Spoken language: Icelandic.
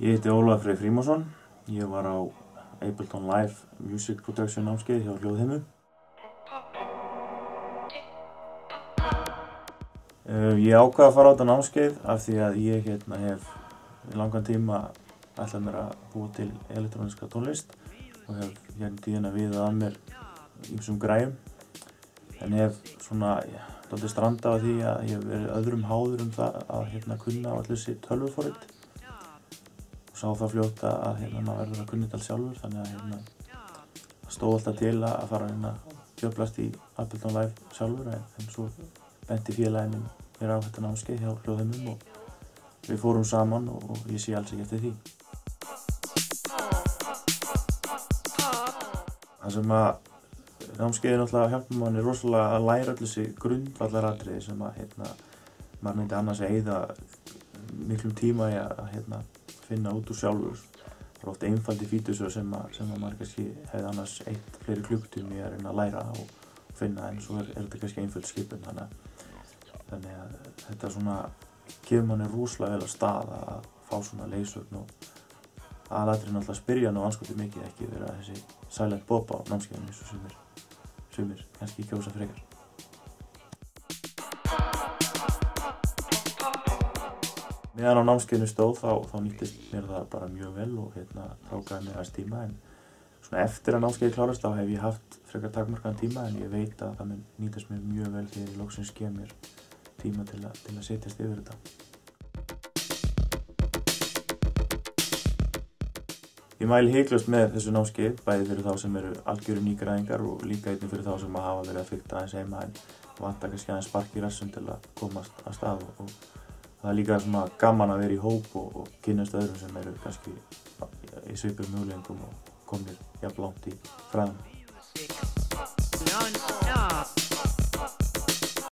Ég heiti Ólafur Freyr Frímannsson. Ég var á Ableton Live Music Production námskeið hjá Hljóðheimu. Ég ákvað að fara á þetta námskeið af því að ég hef í langan tíma ætlað mér að búa til elektróníska tónlist og hef tíðina viðað að mér ýmsum græjum. En hef svona dálítið strandað á því að ég hef verið öðrum háður það að kunna á allir þessi tölvuforrit. Sá það fljótt að maður verður að kunna þetta alls sjálfur, þannig að það stóð alltaf til að fara að djöflast í Ableton Live sjálfur, en svo benti félagi minn mér á þetta námskeið hjá Hljóðheimum og við fórum saman og ég sé alls ekki eftir því. Það sem að námskeiðin náttúrulega hjálpa manni rosalega að læra öll þessi grundvallaratriði sem að maður myndi annars eyða miklum tíma í að finna út úr sjálfur. Það oft einfaldi fítusar sem maður kannski hefði annars eytt fleiri klukkutíma í að reyna að læra og finna, en svo þetta kannski einföld skipun. Þannig að þetta svona gefur manni rosalega vel af stað að fá svona leiðsögn og aðalatriðið náttúrulega að spyrja nú anskotið mikið, ekki vera þessi silent bob á námskeiðinu eins og sumir kannski kjósa frekar. Meðan á námskeiðinu stóð þá nýttist mér það bara mjög vel og þá gaf mér aðeins tíma, en svona eftir að námskeiðið klárast þá hef ég haft frekar takmarkaðan tíma, en ég veit að það mun nýtast mér mjög vel þegar ég loksins gef mér tíma til að setjast yfir þetta. Ég mæli hiklaust með þessu námskeið, bæði fyrir þá sem eru algjörir nýgræðingar og líka einnig fyrir þá sem hafa verið að fikta aðeins heima en vantar kannski aðeins spark í rassinn til að komast af stað. Og það líka svona gaman að vera í hóp og kynnast öðrum sem eru kannski í svipuðum möguleikum og komnir jafn langt í fræðum.